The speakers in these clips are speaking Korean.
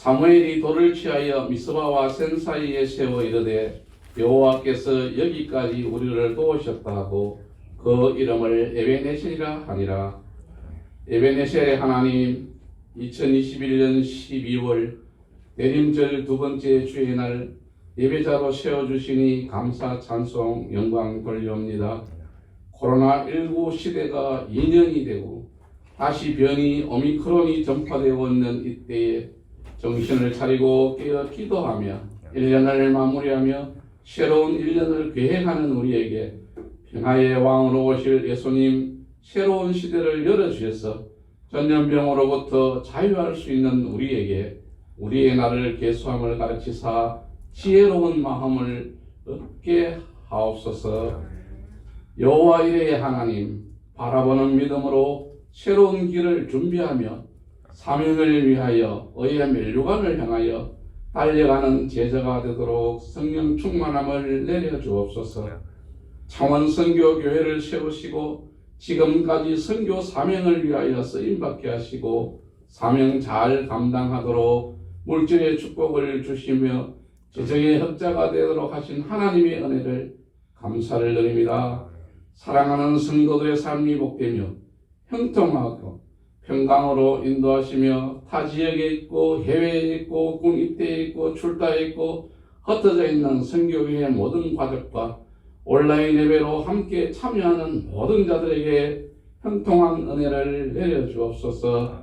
사무엘이 돌을 취하여 미스바와 센 사이에 세워 이르되 여호와께서 여기까지 우리를 도우셨다 하고 그 이름을 에베네셀이라 하니라. 에베네셀의 하나님, 2021년 12월 대림절 두 번째 주의 날 예배자로 세워주시니 감사 찬송 영광 돌려옵니다. 코로나19 시대가 2년이 되고 다시 변이 오미크론이 전파되고 있는 이때에 정신을 차리고 깨어 기도하며 1년을 마무리하며 새로운 1년을 계획하는 우리에게 평화의 왕으로 오실 예수님 새로운 시대를 열어주셔서 전염병으로부터 자유할 수 있는 우리에게 우리의 날을 계수함을 가르치사 지혜로운 마음을 얻게 하옵소서. 여호와 이레의 하나님, 바라보는 믿음으로 새로운 길을 준비하며 사명을 위하여 의의 멸류관을 향하여 달려가는 제자가 되도록 성령 충만함을 내려주옵소서. 창원 선교교회를 세우시고 지금까지 선교 사명을 위하여 쓰임받게 하시고 사명 잘 감당하도록 물질의 축복을 주시며 재정의 흑자가 되도록 하신 하나님의 은혜를 감사를 드립니다. 사랑하는 성도들의 삶이 복되며 형통하고 평강으로 인도하시며 타 지역에 있고 해외에 있고 국입대에 있고 출타에 있고 흩어져 있는 선교회의 모든 가족과 온라인 예배로 함께 참여하는 모든 자들에게 형통한 은혜를 내려주옵소서.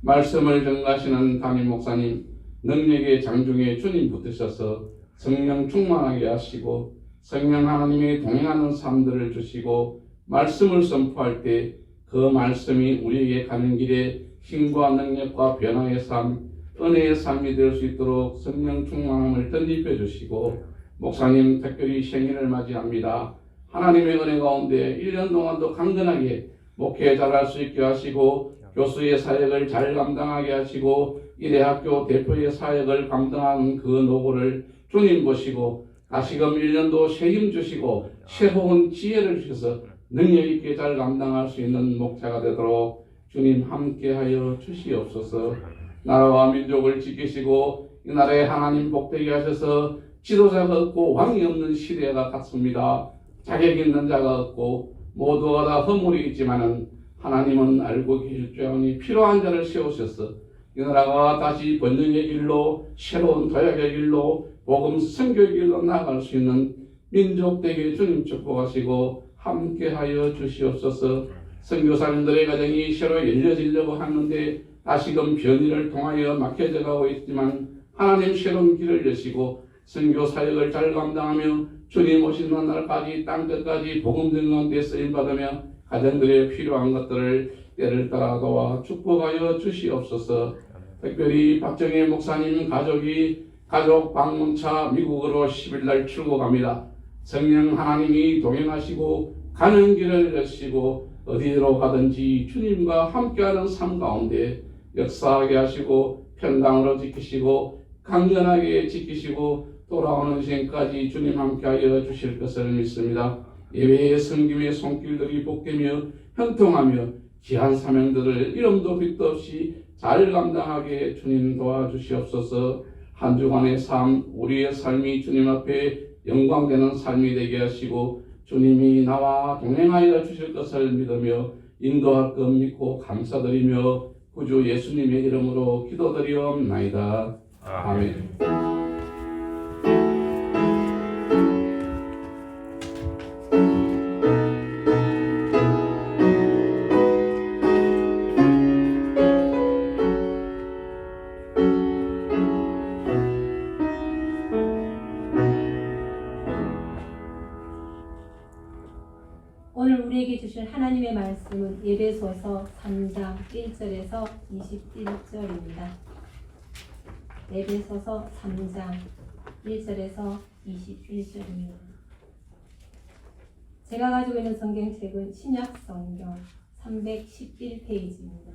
말씀을 전가하시는 담임 목사님 능력의 장중에 주님 붙으셔서 성령 충만하게 하시고 성령 하나님의 동행하는 삶들을 주시고 말씀을 선포할 때 그 말씀이 우리에게 가는 길에 힘과 능력과 변화의 삶, 은혜의 삶이 될 수 있도록 성령 충만함을 덧입혀 주시고 목사님 특별히 생일을 맞이합니다. 하나님의 은혜 가운데 1년 동안도 강건하게 목회 잘할 수 있게 하시고 교수의 사역을 잘 감당하게 하시고 일회학교 대표의 사역을 감당하는 그 노고를 주님 보시고 다시금 1년도 새 힘 주시고 새로운 지혜를 주셔서 능력 있게 잘 감당할 수 있는 목자가 되도록 주님 함께하여 주시옵소서. 나라와 민족을 지키시고 이 나라에 하나님 복되게 하셔서 지도자가 없고 왕이 없는 시대가 같습니다. 자격 있는 자가 없고 모두가 다 허물이 있지만은 하나님은 알고 계실 줄 아니 필요한 자를 세우셔서 이 나라가 다시 번영의 길로 새로운 도약의 길로 복음 선교의 길로 나아갈 수 있는 민족 되게 주님 축복하시고 함께하여 주시옵소서. 선교사님들의 가정이 새로 열려지려고 하는데 다시금 변이를 통하여 막혀져 가고 있지만 하나님 새로운 길을 여시고 선교 사역을 잘 감당하며 주님 오시는 날까지 땅끝까지 복음 전하는 데 쓰임받으며 가정들의 필요한 것들을 때를 따라 도와 축복하여 주시옵소서. 특별히 박정희 목사님 가족 방문차 미국으로 10일날 출국합니다. 성령 하나님이 동행하시고 가는 길을 여시고 어디로 가든지 주님과 함께하는 삶 가운데 역사하게 하시고 평강으로 지키시고 강건하게 지키시고 돌아오는 시간까지 주님 함께하여 주실 것을 믿습니다. 예배의 섬김의 손길들이 복되며 형통하며 귀한 사명들을 이름도 빛도 없이 잘 감당하게 주님 도와주시옵소서. 한 주간의 삶, 우리의 삶이 주님 앞에 영광되는 삶이 되게 하시고 주님이 나와 동행하여 주실 것을 믿으며 인도할 것 믿고 감사드리며 구주 예수님의 이름으로 기도드리옵나이다. 아멘. 오늘 우리에게 주실 하나님의 말씀은 에베소서 3장 1절에서 21절입니다. 에베소서 3장 1절에서 21절입니다. 제가 가지고 있는 성경책은 신약 성경 311페이지입니다.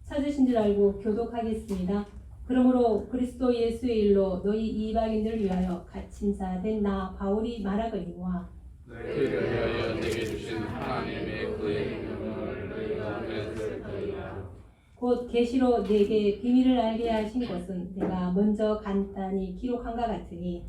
찾으신 줄 알고 교독하겠습니다. 그러므로 그리스도 예수의 일로 너희 이방인들을 위하여 갇힌 자 된 나 바울이 말하거니와 너희를 위하여 내게 주신 하나님의 그의 이름을 너희가 맺을 터이라. 곧 계시로 내게 비밀을 알게 하신 것은 내가 먼저 간단히 기록한과 같으니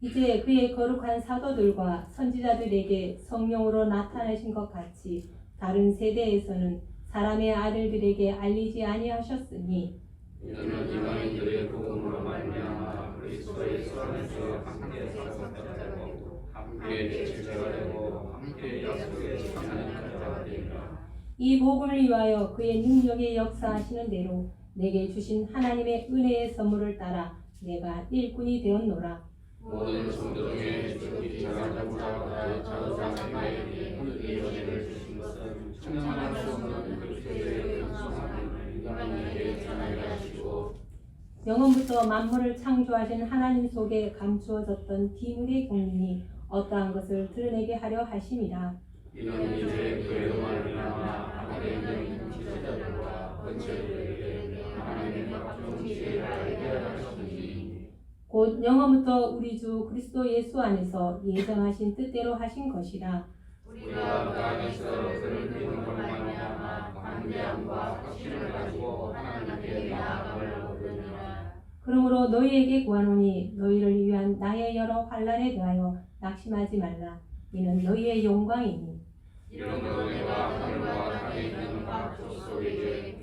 이제 그의 거룩한 사도들과 선지자들에게 성령으로 나타나신 것 같이 다른 세대에서는 사람의 아들들에게 알리지 아니하셨으니 이는 이방인들의 복음으로 말미암아 그리스도 예수 안에서 함께 살아가고 함께 제자가 되고 함께 약속에 참여하는 자가 되리라. 이 복음을 위하여 그의 능력의 역사하시는 대로 내게 주신 하나님의 은혜의 선물을 따라 내가 일꾼이 되었노라. 모든 성도 중에 특히 작은 자보다 더 작은 자에게 하늘의 은혜를 주신 것은 청량할 수 없는 그리스도의 은총을 인간에게 전하게 하시고 영원부터 만물을 창조하신 하나님 속에 감추어졌던 비밀의 공륜이 어떠한 것을 드러내게 하려 하심이라. 이는 이제 그의 말미암아 하늘에 있는 지도자들과 권세들에게 하나님의 각종 지혜를 알게 하시니 곧 영원부터 우리 주 그리스도 예수 안에서 예정하신 뜻대로 하신 것이라. 우리가 그 안에서 그를 믿음으로 말미암아 담대함과 확신을 가지고 하나님께 나아감을 얻으리라. 그러므로 너희에게 구하노니 너희를 위한 나의 여러 환난에 대하여 낙심하지 말라. 이는 너희의 영광이니 이런 은혜가 하늘과 땅에 있는 각 족속에게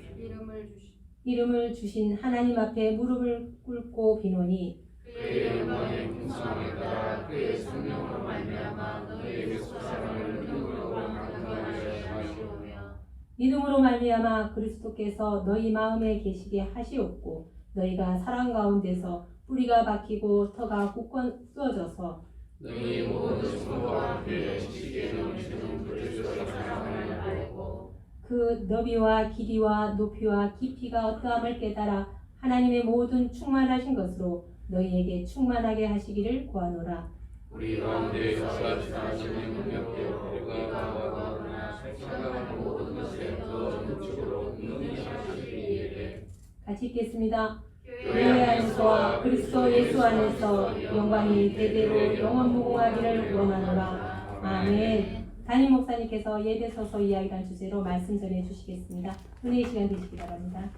이름을 주신 하나님 앞에 무릎을 꿇고 비노니 그의 영광의 풍성함에 따라 그의 성령으로 말미암아 너희에게 속사람을 믿음으로 강건하게 하시오며 믿음으로 말미암아 그리스도께서 너희 마음에 계시게 하시옵고 너희가 사랑 가운데서 뿌리가 박히고 터가 굳건써져서 너희 모든 성도와 함께 지식에 넘치는 그리스도의 사랑을 알고 그 너비와 길이와 높이와 깊이가 어떠함을 깨달아 하나님의 모든 충만하신 것으로 너희에게 충만하게 하시기를 구하노라. 우리 가운데 역사하시는 능력에 우리가 구하거나 생각하는 모든 것에 더 전적으로 능력하시기 위해 같이 읽겠습니다. 교회 안에서와 그리스도 예수 안에서 영광이 대대로 영원무궁하기를 원하노라. 아멘. 담임 목사님께서 예배 서서 이야기란 주제로 말씀 전해 주시겠습니다. 은혜의 시간 되시기 바랍니다.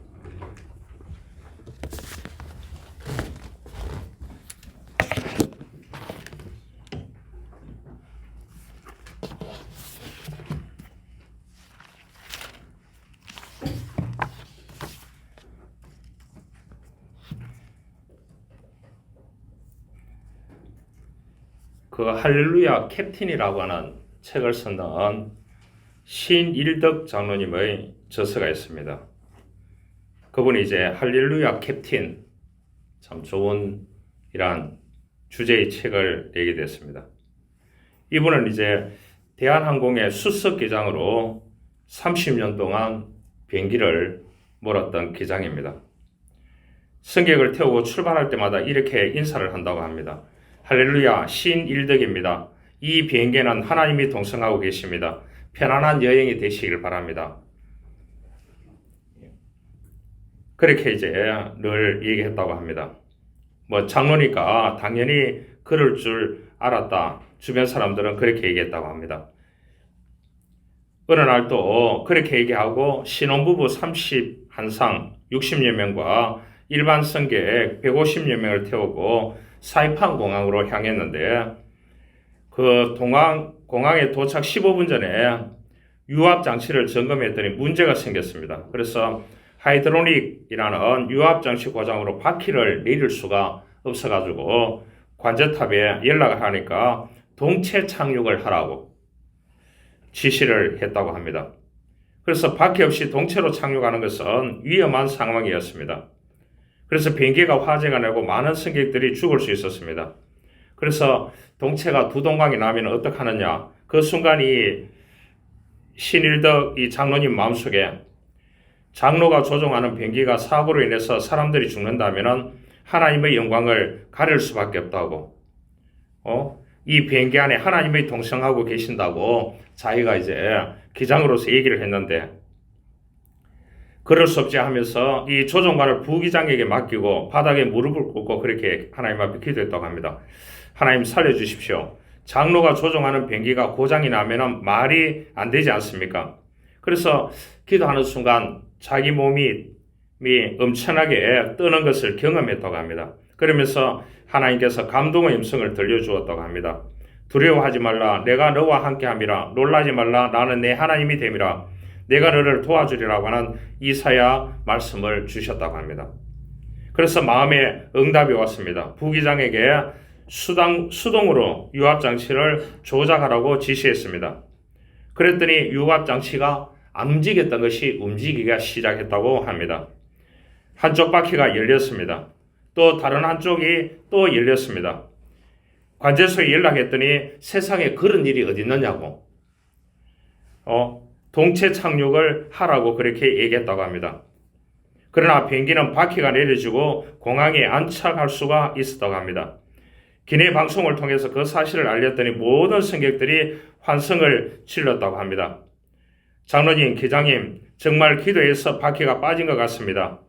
그 할렐루야 캡틴이라고 하는 책을 쓴 신일덕 장로님의 저서가 있습니다. 그분이 이제 할렐루야 캡틴, 참 좋은 이란 주제의 책을 내게 됐습니다. 이분은 이제 대한항공의 수석 기장으로 30년 동안 비행기를 몰았던 기장입니다. 승객을 태우고 출발할 때마다 이렇게 인사를 한다고 합니다. 할렐루야, 신일덕입니다. 이 비행기는 하나님이 동승하고 계십니다. 편안한 여행이 되시길 바랍니다. 그렇게 이제 늘 얘기했다고 합니다. 뭐 장로니까 당연히 그럴 줄 알았다. 주변 사람들은 그렇게 얘기했다고 합니다. 어느 날 또 그렇게 얘기하고 신혼부부 31상 60여 명과 일반 승객 150여 명을 태우고 사이판 공항으로 향했는데 그 공항에 도착 15분 전에 유압 장치를 점검했더니 문제가 생겼습니다. 그래서 하이드로닉이라는 유압 장치 고장으로 바퀴를 내릴 수가 없어가지고 관제탑에 연락을 하니까 동체 착륙을 하라고 지시를 했다고 합니다. 그래서 바퀴 없이 동체로 착륙하는 것은 위험한 상황이었습니다. 그래서 비행기가 화재가 나고 많은 승객들이 죽을 수 있었습니다. 그래서 동체가 두 동강이 나면 어떡하느냐. 그 순간이 신일덕 이 장로님 마음속에 장로가 조종하는 비행기가 사고로 인해서 사람들이 죽는다면 하나님의 영광을 가릴 수밖에 없다고. 이 비행기 안에 하나님의 동성하고 계신다고 자기가 이제 기장으로서 얘기를 했는데 그럴 수 없지 하면서 이 조종관을 부기장에게 맡기고 바닥에 무릎을 꿇고 그렇게 하나님 앞에 기도했다고 합니다. 하나님 살려주십시오. 장로가 조종하는 비행기가 고장이 나면은 말이 안 되지 않습니까? 그래서 기도하는 순간 자기 몸이 엄청나게 뜨는 것을 경험했다고 합니다. 그러면서 하나님께서 감동의 음성을 들려주었다고 합니다. 두려워하지 말라. 내가 너와 함께함이라. 놀라지 말라. 나는 내 하나님이 됨이라. 내가 너를 도와주리라고 하는 이사야 말씀을 주셨다고 합니다. 그래서 마음에 응답이 왔습니다. 부기장에게 수동으로 유압장치를 조작하라고 지시했습니다. 그랬더니 유압장치가 안 움직였던 것이 움직이기가 시작했다고 합니다. 한쪽 바퀴가 열렸습니다. 또 다른 한쪽이 또 열렸습니다. 관제소에 연락했더니 세상에 그런 일이 어디 있느냐고 동체 착륙을 하라고 그렇게 얘기했다고 합니다. 그러나 비행기는 바퀴가 내려지고 공항에 안착할 수가 있었다고 합니다. 기내 방송을 통해서 그 사실을 알렸더니 모든 승객들이 환성을 질렀다고 합니다. 장로님, 기장님, 정말 기도해서 바퀴가 빠진 것 같습니다.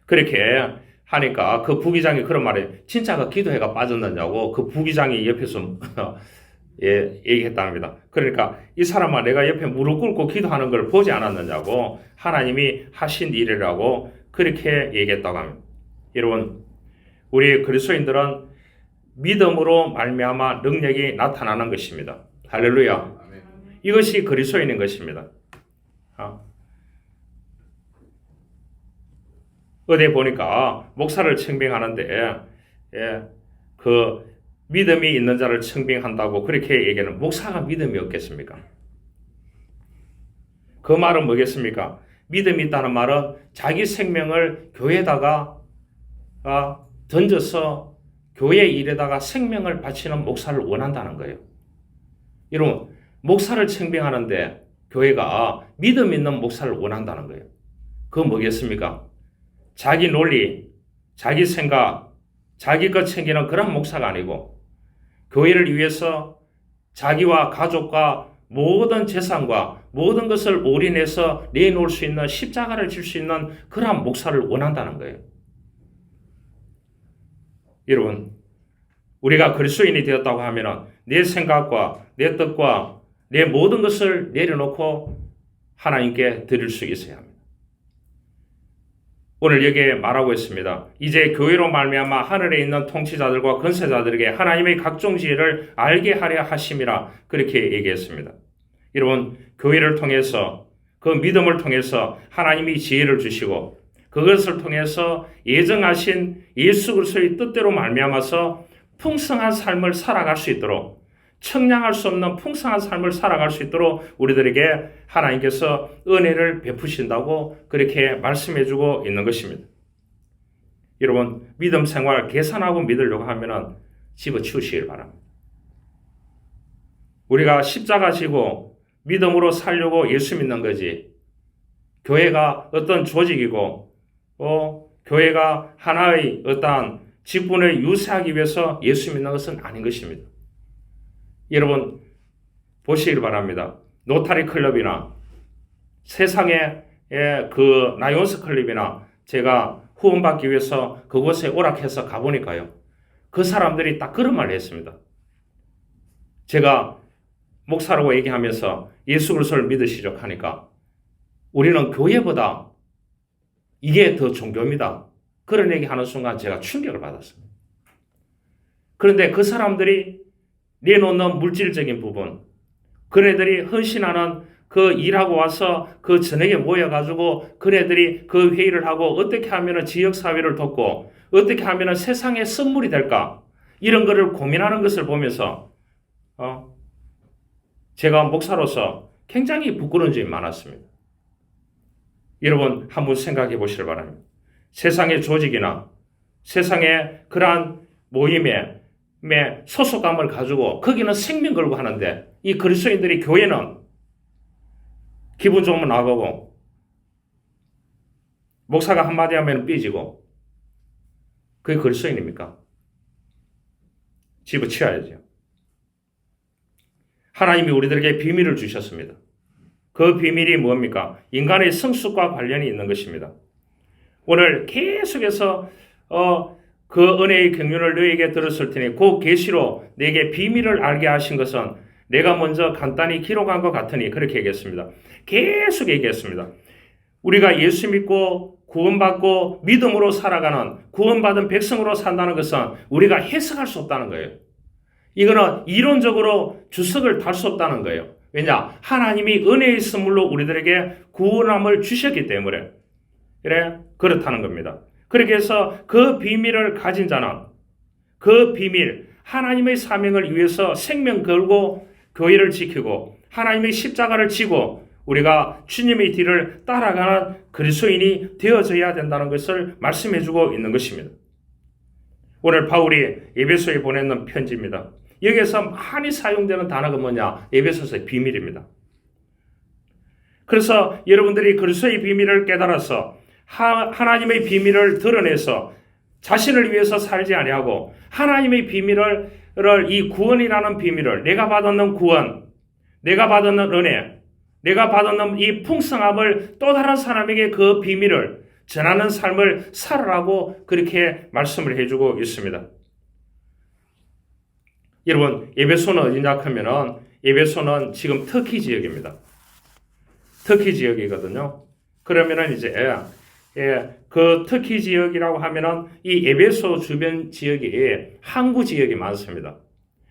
그렇게 하니까 그 부기장이 그런 말에 진짜 그 기도해가 빠졌느냐고 그 부기장이 옆에서 얘기했답니다. 그러니까 이 사람아 내가 옆에 무릎 꿇고 기도하는 걸 보지 않았느냐고 하나님이 하신 일이라고 그렇게 얘기했다고 합니다. 여러분, 우리 그리스도인들은 믿음으로 말미암아 능력이 나타나는 것입니다. 할렐루야. 이것이 그리스도인인 것입니다. 어디 보니까 목사를 청빙하는데 그 믿음이 있는 자를 청빙한다고 그렇게 얘기하는 목사가 믿음이 없겠습니까? 그 말은 뭐겠습니까? 믿음이 있다는 말은 자기 생명을 교회에다가 던져서 교회 일에다가 생명을 바치는 목사를 원한다는 거예요. 여러분, 목사를 청빙하는데 교회가 믿음 있는 목사를 원한다는 거예요. 그건 뭐겠습니까? 자기 논리, 자기 생각, 자기 것 챙기는 그런 목사가 아니고 교회를 위해서 자기와 가족과 모든 재산과 모든 것을 올인해서 내놓을 수 있는 십자가를 질 수 있는 그러한 목사를 원한다는 거예요. 여러분, 우리가 그리스도인이 되었다고 하면 내 생각과 내 뜻과 내 모든 것을 내려놓고 하나님께 드릴 수 있어야 합니다. 오늘 여기에 말하고 있습니다. 이제 교회로 말미암아 하늘에 있는 통치자들과 권세자들에게 하나님의 각종 지혜를 알게 하려 하심이라 그렇게 얘기했습니다. 여러분, 교회를 통해서 그 믿음을 통해서 하나님이 지혜를 주시고 그것을 통해서 예정하신 예수 그리스도의 뜻대로 말미암아서 풍성한 삶을 살아갈 수 있도록 청량할 수 없는 풍성한 삶을 살아갈 수 있도록 우리들에게 하나님께서 은혜를 베푸신다고 그렇게 말씀해주고 있는 것입니다. 여러분, 믿음 생활 계산하고 믿으려고 하면 집어치우시길 바랍니다. 우리가 십자가 지고 믿음으로 살려고 예수 믿는 거지 교회가 어떤 조직이고 교회가 하나의 어떠한 직분을 유지하기 위해서 예수 믿는 것은 아닌 것입니다. 여러분 보시길 바랍니다. 노타리 클럽이나 세상의 그 나이온스 클럽이나 제가 후원받기 위해서 그곳에 오락해서 가보니까요. 그 사람들이 딱 그런 말을 했습니다. 제가 목사라고 얘기하면서 예수 그리스도를 믿으시죠 하니까 우리는 교회보다 이게 더 종교입니다. 그런 얘기하는 순간 제가 충격을 받았습니다. 그런데 그 사람들이 내놓는 물질적인 부분, 그네들이 헌신하는 그 일하고 와서 그 저녁에 모여가지고 그네들이 그 회의를 하고 어떻게 하면 지역사회를 돕고 어떻게 하면 세상에 선물이 될까 이런 거를 고민하는 것을 보면서 제가 목사로서 굉장히 부끄러운 점이 많았습니다. 여러분 한번 생각해 보시길 바랍니다. 세상의 조직이나 세상의 그러한 모임에 소속감을 가지고 거기는 생명 걸고 하는데 이 그리스도인들이 교회는 기분 좋으면 나가고 목사가 한마디 하면 삐지고 그게 그리스도인입니까? 집어치워야죠. 하나님이 우리들에게 비밀을 주셨습니다. 그 비밀이 뭡니까? 인간의 성숙과 관련이 있는 것입니다. 오늘 계속해서 그 은혜의 경륜을 너에게 들었을 테니 그 계시로 내게 비밀을 알게 하신 것은 내가 먼저 간단히 기록한 것 같으니 그렇게 얘기했습니다. 계속 얘기했습니다. 우리가 예수 믿고 구원받고 믿음으로 살아가는 구원받은 백성으로 산다는 것은 우리가 해석할 수 없다는 거예요. 이거는 이론적으로 주석을 달 수 없다는 거예요. 왜냐? 하나님이 은혜의 선물로 우리들에게 구원함을 주셨기 때문에 그래 그렇다는 겁니다. 그렇게 해서 그 비밀을 가진 자는 그 비밀 하나님의 사명을 위해서 생명 걸고 교회를 지키고 하나님의 십자가를 지고 우리가 주님의 뒤를 따라가는 그리스도인이 되어져야 된다는 것을 말씀해주고 있는 것입니다. 오늘 바울이 에베소에 보내는 편지입니다. 여기에서 많이 사용되는 단어가 뭐냐? 에베소서의 비밀입니다. 그래서 여러분들이 그리스도의 비밀을 깨달아서 하나님의 비밀을 드러내서 자신을 위해서 살지 아니하고 하나님의 비밀을 이 구원이라는 비밀을 내가 받았는 구원, 내가 받았는 은혜, 내가 받았는 이 풍성함을 또 다른 사람에게 그 비밀을 전하는 삶을 살아라고 그렇게 말씀을 해주고 있습니다. 여러분 에베소는 어디냐 하면은 에베소는 지금 터키 지역입니다. 터키 지역이거든요. 그러면은 이제 그 터키 지역이라고 하면은 이 에베소 주변 지역이 항구 지역이 많습니다.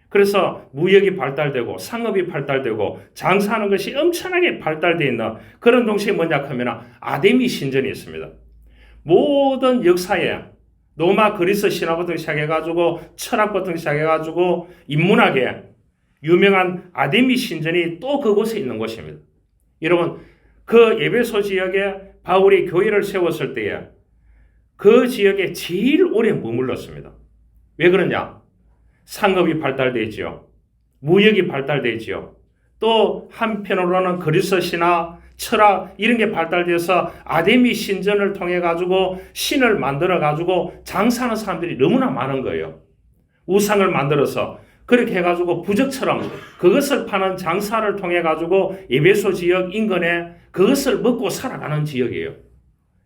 그래서 무역이 발달되고 상업이 발달되고 장사하는 것이 엄청나게 발달되어 있는 그런 동시에 뭐냐 하면 아데미 신전이 있습니다. 모든 역사에 로마 그리스 신화부터 시작해가지고 철학부터 시작해가지고 인문학에 유명한 아데미 신전이 또 그곳에 있는 곳입니다. 여러분 그 에베소 지역에 바울이 교회를 세웠을 때에 그 지역에 제일 오래 머물렀습니다. 왜 그러냐? 상업이 발달되어 있죠. 무역이 발달되어 있죠. 또 한편으로는 그리스 신화, 철학 이런 게 발달돼서 아데미 신전을 통해 가지고 신을 만들어 가지고 장사하는 사람들이 너무나 많은 거예요. 우상을 만들어서 그렇게 해가지고 부적처럼 그것을 파는 장사를 통해 가지고 에베소 지역 인근에 그것을 먹고 살아가는 지역이에요.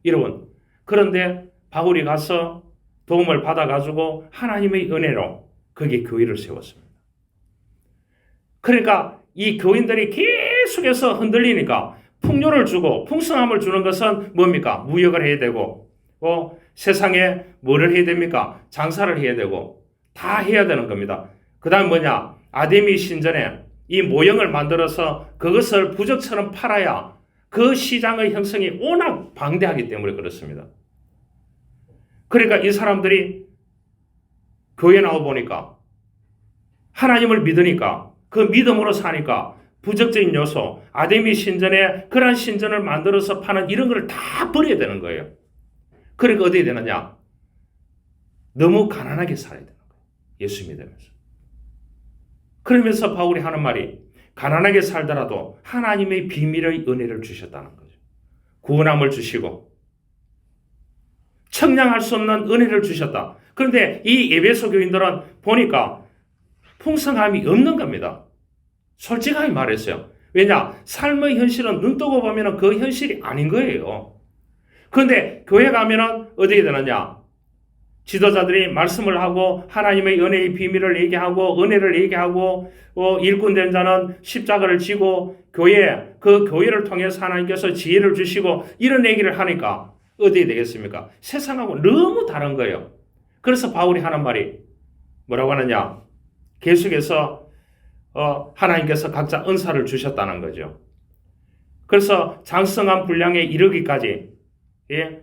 여러분 그런데 바울이 가서 도움을 받아 가지고 하나님의 은혜로 거기에 교회를 세웠습니다. 그러니까 이 교인들이 계속해서 흔들리니까 풍요를 주고 풍성함을 주는 것은 뭡니까? 무역을 해야 되고 세상에 뭐를 해야 됩니까? 장사를 해야 되고 다 해야 되는 겁니다. 그 다음 뭐냐? 아데미 신전에 이 모형을 만들어서 그것을 부적처럼 팔아야 그 시장의 형성이 워낙 방대하기 때문에 그렇습니다. 그러니까 이 사람들이 교회에 나와 보니까 하나님을 믿으니까 그 믿음으로 사니까 부적적인 요소, 아데미 신전에 그러한 신전을 만들어서 파는 이런 걸 다 버려야 되는 거예요. 그러니까 어떻게 되느냐? 너무 가난하게 살아야 되는 거예요. 예수 믿으면서. 그러면서 바울이 하는 말이 가난하게 살더라도 하나님의 비밀의 은혜를 주셨다는 거죠. 구원함을 주시고 청량할 수 없는 은혜를 주셨다. 그런데 이 에베소 교인들은 보니까 풍성함이 없는 겁니다. 솔직하게 말했어요. 왜냐? 삶의 현실은 눈 뜨고 보면 그 현실이 아닌 거예요. 그런데 교회 가면은 어떻게 되느냐? 지도자들이 말씀을 하고 하나님의 은혜의 비밀을 얘기하고 은혜를 얘기하고 일꾼된 자는 십자가를 지고 그 교회를 통해서 하나님께서 지혜를 주시고 이런 얘기를 하니까 어떻게 되겠습니까? 세상하고 너무 다른 거예요. 그래서 바울이 하는 말이 뭐라고 하느냐? 계속해서 하나님께서 각자 은사를 주셨다는 거죠. 그래서 장성한 분량에 이르기까지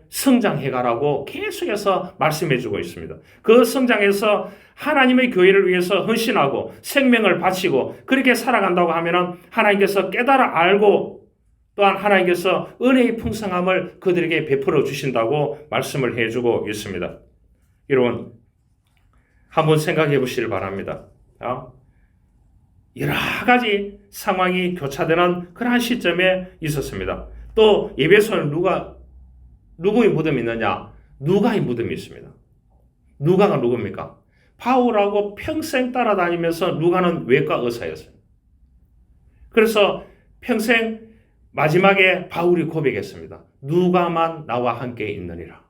성장해가라고 계속해서 말씀해주고 있습니다. 그 성장해서 하나님의 교회를 위해서 헌신하고 생명을 바치고 그렇게 살아간다고 하면 하나님께서 깨달아 알고 또한 하나님께서 은혜의 풍성함을 그들에게 베풀어 주신다고 말씀을 해주고 있습니다. 여러분 한번 생각해 보시길 바랍니다. 여러 가지 상황이 교차되는 그러한 시점에 있었습니다. 또 에베소는 누구의 무덤이 있느냐? 누가의 무덤이 있습니다. 누가가 누굽니까? 바울하고 평생 따라다니면서 누가는 외과 의사였어요. 그래서 평생 마지막에 바울이 고백했습니다. 누가만 나와 함께 있느니라.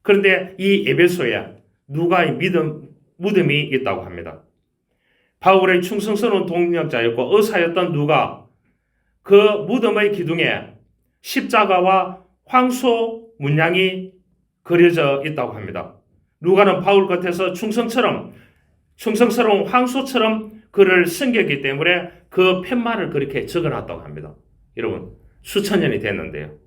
그런데 이 에베소에 누가의 무덤이 있다고 합니다. 바울의 충성스러운 동력자였고 의사였던 누가 그 무덤의 기둥에 십자가와 황소 문양이 그려져 있다고 합니다. 누가는 바울 곁에서 충성스러운 황소처럼 그를 섬겼기 때문에 그 팻말을 그렇게 적어놨다고 합니다. 여러분, 수천 년이 됐는데요.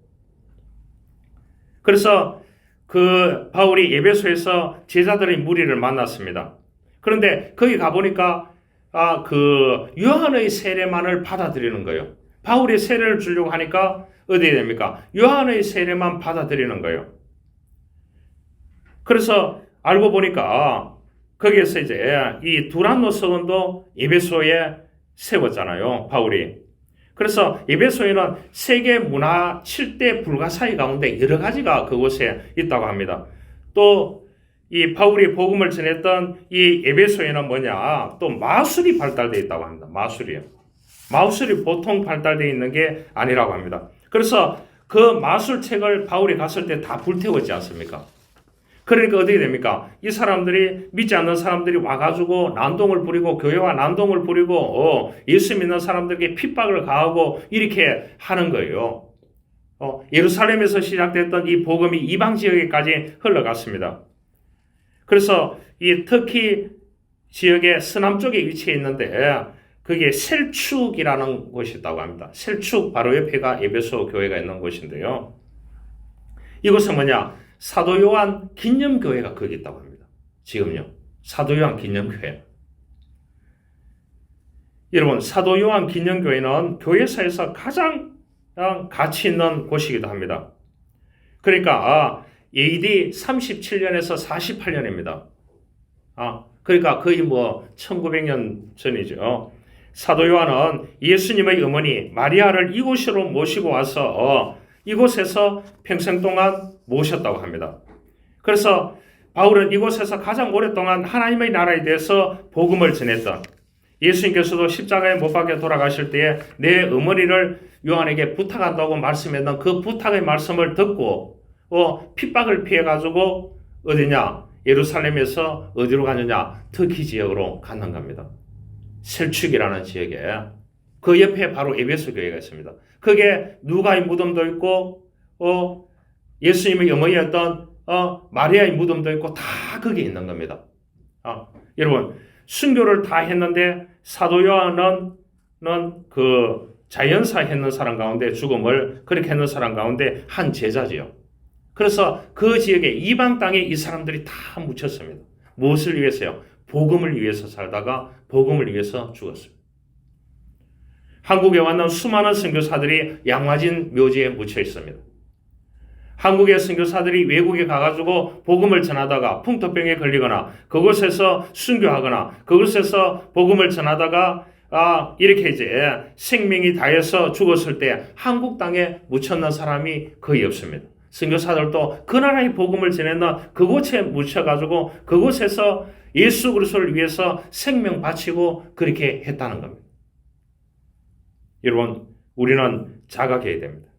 그래서 그 바울이 에베소에서 제자들의 무리를 만났습니다. 그런데 거기 가보니까 그 요한의 세례만을 받아들이는 거예요. 바울이 세례를 주려고 하니까 어디에 됩니까? 요한의 세례만 받아들이는 거예요. 그래서 알고 보니까 거기에서 이제 이 두란노 서원도 에베소에 세웠잖아요, 바울이. 그래서 에베소에는 세계 문화 7대 불가사의 가운데 여러 가지가 그곳에 있다고 합니다. 또 이 바울이 복음을 전했던 이 에베소에는 뭐냐? 또 마술이 발달되어 있다고 합니다. 마술이요. 마술이 보통 발달되어 있는 게 아니라고 합니다. 그래서 그 마술책을 바울이 갔을 때 다 불태웠지 않습니까? 그러니까 어떻게 됩니까? 이 사람들이, 믿지 않는 사람들이 와가지고 난동을 부리고, 교회와 난동을 부리고, 예수 믿는 사람들에게 핍박을 가하고 이렇게 하는 거예요. 예루살렘에서 시작됐던 이 복음이 이방 지역에까지 흘러갔습니다. 그래서 이 터키 지역의 서남쪽에 위치해 있는데 그게 셀축이라는 곳이 있다고 합니다. 셀축 바로 옆에가 에베소 교회가 있는 곳인데요. 이곳은 뭐냐? 사도 요한 기념교회가 거기 있다고 합니다. 지금요. 사도 요한 기념교회. 여러분, 사도 요한 기념교회는 교회사에서 가장 가치 있는 곳이기도 합니다. 그러니까 AD 37년에서 48년입니다. 그러니까 거의 1900년 전이죠. 사도 요한은 예수님의 어머니 마리아를 이곳으로 모시고 와서 이곳에서 평생 동안 모셨다고 합니다. 그래서 바울은 이곳에서 가장 오랫동안 하나님의 나라에 대해서 복음을 전했던, 예수님께서도 십자가에 못 박혀 돌아가실 때에 내 어머니를 요한에게 부탁한다고 말씀했던 그 부탁의 말씀을 듣고 핍박을 피해가지고 어디냐? 예루살렘에서 어디로 가느냐? 터키 지역으로 갔는 겁니다. 셀축이라는 지역에. 그 옆에 바로 에베소 교회가 있습니다. 그게 누가의 무덤도 있고 예수님의 어머니였던 마리아의 무덤도 있고 다 거기에 있는 겁니다. 여러분, 순교를 다 했는데 사도 요한은 그 자연사 했는 사람 가운데, 죽음을 그렇게 했는 사람 가운데 한 제자지요. 그래서 그 지역에 이방 땅에 이 사람들이 다 묻혔습니다. 무엇을 위해서요? 복음을 위해서 살다가 복음을 위해서 죽었습니다. 한국에 왔는 수많은 선교사들이 양화진 묘지에 묻혀 있습니다. 한국의 선교사들이 외국에 가가지고 복음을 전하다가 풍토병에 걸리거나 그곳에서 순교하거나 그곳에서 복음을 전하다가 이렇게 이제 생명이 다해서 죽었을 때 한국 땅에 묻혔는 사람이 거의 없습니다. 선교사들도 그 나라의 복음을 전했는 그곳에 묻혀가지고 그곳에서 예수 그리스도를 위해서 생명 바치고 그렇게 했다는 겁니다. 여러분, 우리는 자각해야 됩니다.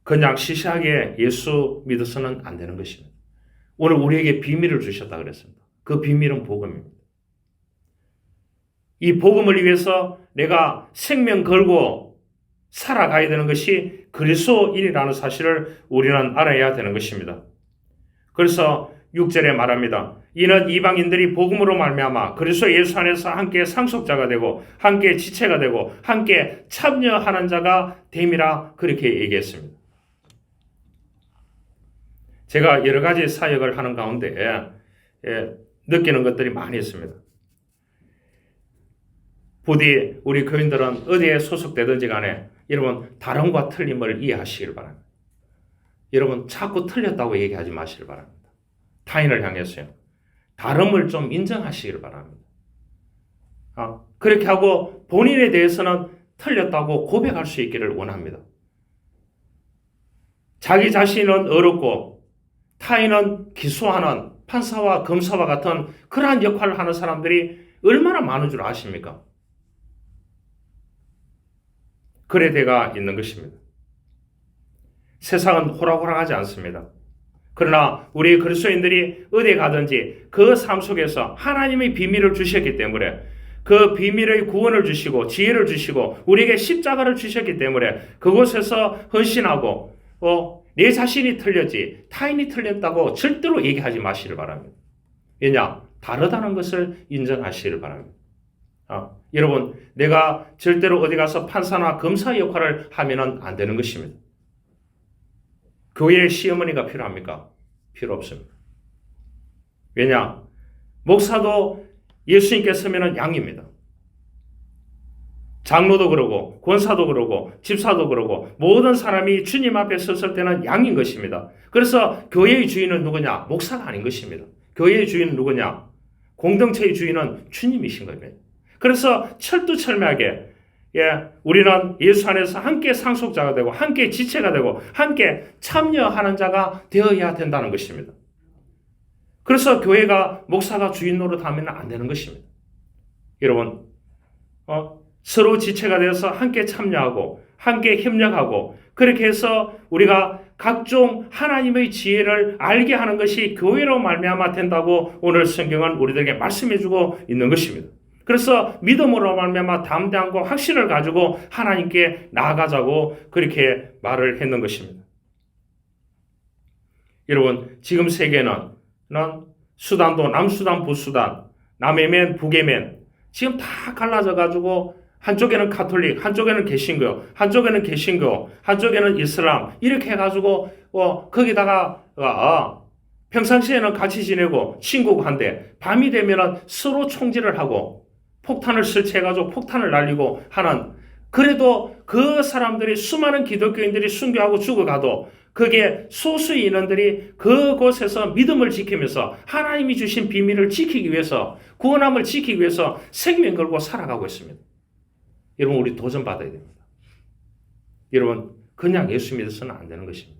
그냥 시시하게 예수 믿어서는 안 되는 것입니다. 오늘 우리에게 비밀을 주셨다 그랬습니다. 그 비밀은 복음입니다. 이 복음을 위해서 내가 생명 걸고 살아가야 되는 것이 그리스도인이라는 사실을 우리는 알아야 되는 것입니다. 그래서 6절에 말합니다. 이는 이방인들이 복음으로 말미암아 그리스도 예수 안에서 함께 상속자가 되고 함께 지체가 되고 함께 참여하는 자가 됨이라 그렇게 얘기했습니다. 제가 여러 가지 사역을 하는 가운데 느끼는 것들이 많이 있습니다. 부디 우리 교인들은 어디에 소속되든지 간에 여러분 다름과 틀림을 이해하시길 바랍니다. 여러분 자꾸 틀렸다고 얘기하지 마시길 바랍니다. 타인을 향해서요. 다름을 좀 인정하시길 바랍니다. 그렇게 하고 본인에 대해서는 틀렸다고 고백할 수 있기를 원합니다. 자기 자신은 어렵고 타인은 기소하는 판사와 검사와 같은 그러한 역할을 하는 사람들이 얼마나 많은 줄 아십니까? 그래 대가 있는 것입니다. 세상은 호락호락하지 않습니다. 그러나 우리 그리스도인들이 어디 가든지 그 삶 속에서 하나님의 비밀을 주셨기 때문에 그 비밀의 구원을 주시고 지혜를 주시고 우리에게 십자가를 주셨기 때문에 그곳에서 헌신하고 내 자신이 틀렸지 타인이 틀렸다고 절대로 얘기하지 마시길 바랍니다. 왜냐? 다르다는 것을 인정하시길 바랍니다. 여러분, 내가 절대로 어디 가서 판사나 검사 역할을 하면 안 되는 것입니다. 교회에 시어머니가 필요합니까? 필요 없습니다. 왜냐? 목사도 예수님께 서면은 양입니다. 장로도 그러고 권사도 그러고 집사도 그러고 모든 사람이 주님 앞에 섰을 때는 양인 것입니다. 그래서 교회의 주인은 누구냐? 목사가 아닌 것입니다. 교회의 주인은 누구냐? 공동체의 주인은 주님이신 겁니다. 그래서 철두철미하게 우리는 예수 안에서 함께 상속자가 되고 함께 지체가 되고 함께 참여하는 자가 되어야 된다는 것입니다. 그래서 교회가 목사가 주인 노릇하면 안 되는 것입니다. 여러분, 서로 지체가 되어서 함께 참여하고 함께 협력하고 그렇게 해서 우리가 각종 하나님의 지혜를 알게 하는 것이 교회로 말미암아 된다고 오늘 성경은 우리들에게 말씀해주고 있는 것입니다. 그래서 믿음으로 말미암아 담대함과 확신을 가지고 하나님께 나아가자고 그렇게 말을 했는 것입니다. 여러분, 지금 세계는 수단도 남수단, 북수단, 남예멘, 북예멘 지금 다 갈라져 가지고 한쪽에는 가톨릭, 한쪽에는 개신교, 한쪽에는 개신교, 한쪽에는 이슬람 이렇게 해가지고 거기다가 평상시에는 같이 지내고 친구고 한데 밤이 되면 서로 총질을 하고 폭탄을 설치해가지고 폭탄을 날리고 하는 그래도 그 사람들이 수많은 기독교인들이 순교하고 죽어가도 그게 소수의 인원들이 그곳에서 믿음을 지키면서 하나님이 주신 비밀을 지키기 위해서 구원함을 지키기 위해서 생명 걸고 살아가고 있습니다. 여러분 우리 도전받아야 됩니다. 여러분 그냥 예수 믿어서는 안 되는 것입니다.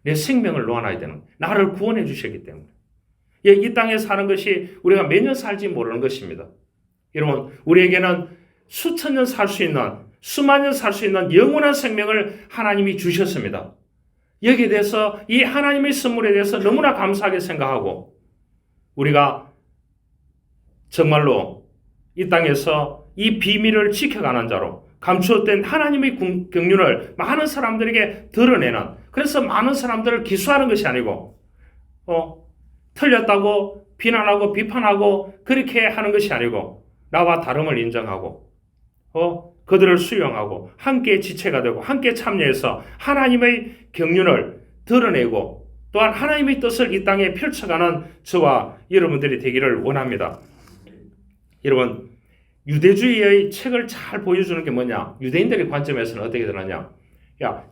내 생명을 놓아놔야 되는 거예요. 나를 구원해 주셨기 때문에. 이 땅에 사는 것이 우리가 몇 년 살지 모르는 것입니다. 여러분 우리에게는 수천 년 살 수 있는 수만 년 살 수 있는 영원한 생명을 하나님이 주셨습니다. 여기에 대해서 이 하나님의 선물에 대해서 너무나 감사하게 생각하고 우리가 정말로 이 땅에서 이 비밀을 지켜가는 자로 감추었던 하나님의 경륜을 많은 사람들에게 드러내는 그래서 많은 사람들을 기수하는 것이 아니고 틀렸다고 비난하고 비판하고 그렇게 하는 것이 아니고 나와 다름을 인정하고 그들을 수용하고 함께 지체가 되고 함께 참여해서 하나님의 경륜을 드러내고 또한 하나님의 뜻을 이 땅에 펼쳐가는 저와 여러분들이 되기를 원합니다. 여러분 유대주의의 책을 잘 보여주는 게 뭐냐? 유대인들의 관점에서는 어떻게 되느냐?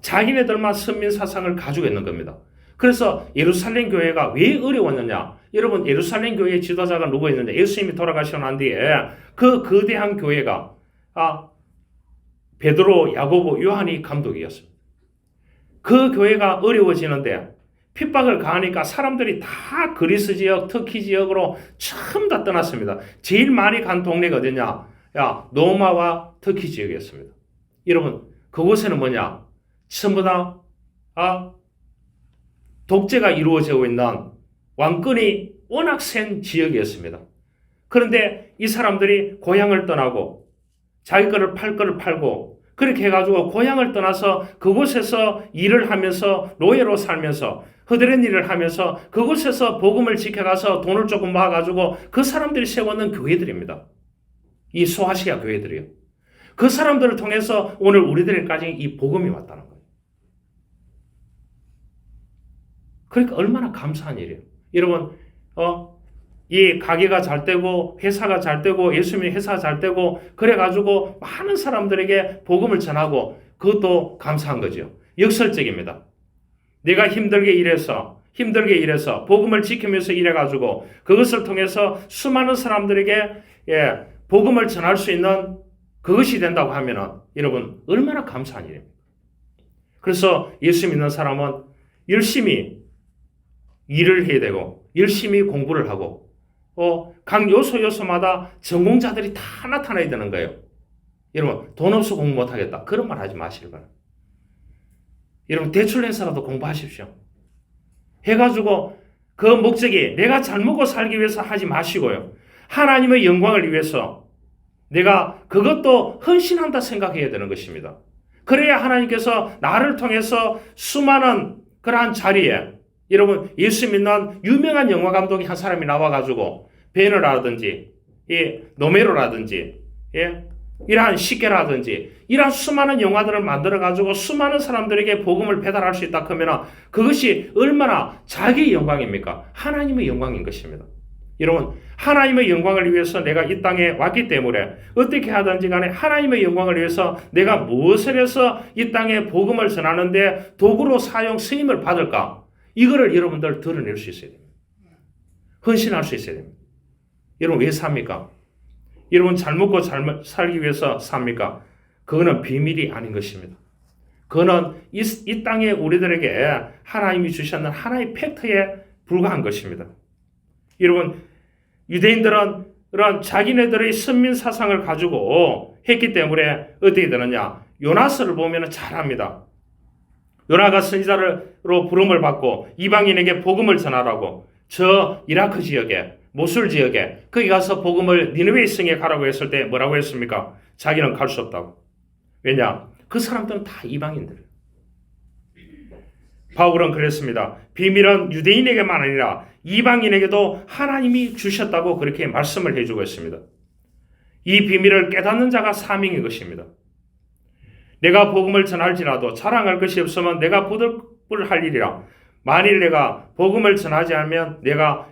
자기네들만 선민 사상을 가지고 있는 겁니다. 그래서 예루살렘 교회가 왜 어려웠느냐? 여러분 예루살렘 교회의 지도자가 누구였느냐? 예수님이 돌아가시고 난 뒤에 그 거대한 교회가 베드로, 야고보, 요한이 감독이었습니다. 그 교회가 어려워지는데 핍박을 가하니까 사람들이 다 그리스 지역, 터키 지역으로 전부 다 떠났습니다. 제일 많이 간 동네가 어디냐? 로마와 터키 지역이었습니다. 여러분 그곳에는 뭐냐? 전부 다 독재가 이루어지고 있는 왕권이 워낙 센 지역이었습니다. 그런데 이 사람들이 고향을 떠나고 자기 거를 팔 거를 팔고 그렇게 해가지고 고향을 떠나서 그곳에서 일을 하면서 노예로 살면서 허드렛 일을 하면서 그곳에서 복음을 지켜가서 돈을 조금 모아가지고 그 사람들이 세웠는 교회들입니다. 이 소아시아 교회들이요. 그 사람들을 통해서 오늘 우리들에게까지 이 복음이 왔다는 거예요. 그러니까 얼마나 감사한 일이에요. 여러분 이 가게가 잘 되고 회사가 잘 되고 예수님의 회사가 잘 되고 그래가지고 많은 사람들에게 복음을 전하고 그것도 감사한 거죠. 역설적입니다. 내가 힘들게 일해서 복음을 지키면서 일해가지고 그것을 통해서 수많은 사람들에게 복음을 전할 수 있는 그것이 된다고 하면 여러분 얼마나 감사한 일입니까? 그래서 예수 믿는 사람은 열심히 일을 해야 되고 열심히 공부를 하고 각 요소마다 전공자들이 다 나타나야 되는 거예요. 여러분 돈 없어 공부 못하겠다 그런 말 하지 마시길 바랍니다. 여러분 대출 내서라도 공부하십시오. 해가지고 그 목적이 내가 잘 먹고 살기 위해서 하지 마시고요. 하나님의 영광을 위해서 내가 그것도 헌신한다 생각해야 되는 것입니다. 그래야 하나님께서 나를 통해서 수많은 그러한 자리에 여러분 예수 믿는 유명한 영화 감독이 한 사람이 나와가지고 베너라든지 노메로라든지 이러한 시계라든지 이러한 수많은 영화들을 만들어가지고 수많은 사람들에게 복음을 배달할 수 있다 하면 그것이 얼마나 자기의 영광입니까? 하나님의 영광인 것입니다. 여러분 하나님의 영광을 위해서 내가 이 땅에 왔기 때문에 어떻게 하든지 간에 하나님의 영광을 위해서 내가 무엇을 해서 이 땅에 복음을 전하는데 도구로 사용 쓰임을 받을까? 이거를 여러분들 드러낼 수 있어야 됩니다. 헌신할 수 있어야 됩니다. 여러분 왜 삽니까? 여러분 잘 먹고 잘 살기 위해서 삽니까? 그거는 비밀이 아닌 것입니다. 그거는 이 땅에 우리들에게 하나님이 주셨는 하나의 팩트에 불과한 것입니다. 여러분 유대인들은 그런 자기네들의 선민 사상을 가지고 했기 때문에 어떻게 되느냐? 요나스를 보면 잘합니다. 요나가 선지자로 부름을 받고 이방인에게 복음을 전하라고 저 이라크 지역에 모술 지역에 거기 가서 복음을 니느웨 성에 가라고 했을 때 뭐라고 했습니까? 자기는 갈 수 없다고. 왜냐? 그 사람들은 다 이방인들. 바울은 그랬습니다. 비밀은 유대인에게만 아니라 이방인에게도 하나님이 주셨다고 그렇게 말씀을 해주고 있습니다. 이 비밀을 깨닫는 자가 사명인 것입니다. 내가 복음을 전할지라도 자랑할 것이 없으면 내가 부득불할 일이라. 만일 내가 복음을 전하지 않으면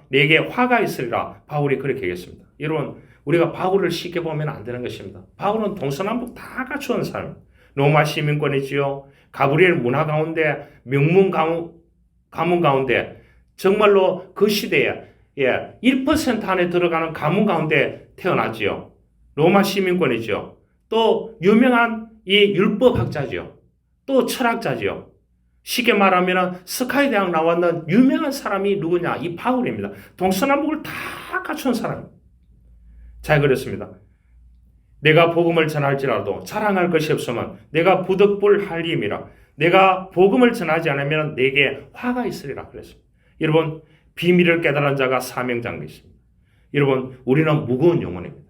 내게 화가 있으리라. 바울이 그렇게 얘기했습니다. 여러분 우리가 바울을 쉽게 보면 안 되는 것입니다. 바울은 동서남북 다 갖추은 사람. 로마 시민권이지요. 가브리엘 문화 가운데 명문 가문 가운데 정말로 그 시대에 1% 안에 들어가는 가문 가운데 태어나지요. 로마 시민권이죠. 또 유명한 이 율법학자지요. 또 철학자지요. 쉽게 말하면 스카이 대학 나왔는 유명한 사람이 누구냐? 이 바울입니다. 동서남북을 다 갖춘 사람입니다. 잘 그랬습니다. 내가 복음을 전할지라도 자랑할 것이 없으면 내가 부득불할 힘이라. 내가 복음을 전하지 않으면 내게 화가 있으리라 그랬습니다. 여러분 비밀을 깨달은 자가 사명자인 것입니다. 여러분 우리는 무거운 영혼입니다.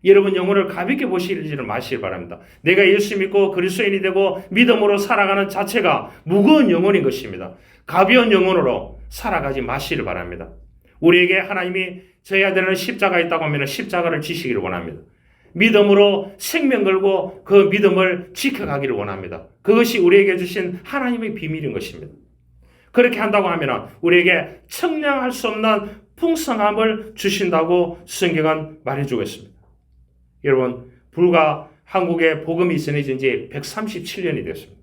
여러분 영혼을 가볍게 보시지를 마시기 바랍니다. 내가 예수 믿고 그리스도인이 되고 믿음으로 살아가는 자체가 무거운 영혼인 것입니다. 가벼운 영혼으로 살아가지 마시기를 바랍니다. 우리에게 하나님이 져야 되는 십자가 있다고 하면 십자가를 지시기를 원합니다. 믿음으로 생명 걸고 그 믿음을 지켜가기를 원합니다. 그것이 우리에게 주신 하나님의 비밀인 것입니다. 그렇게 한다고 하면 우리에게 청량할 수 없는 풍성함을 주신다고 성경은 말해주고 있습니다. 여러분 불과 한국에 복음이 전해진 지 137년이 되었습니다.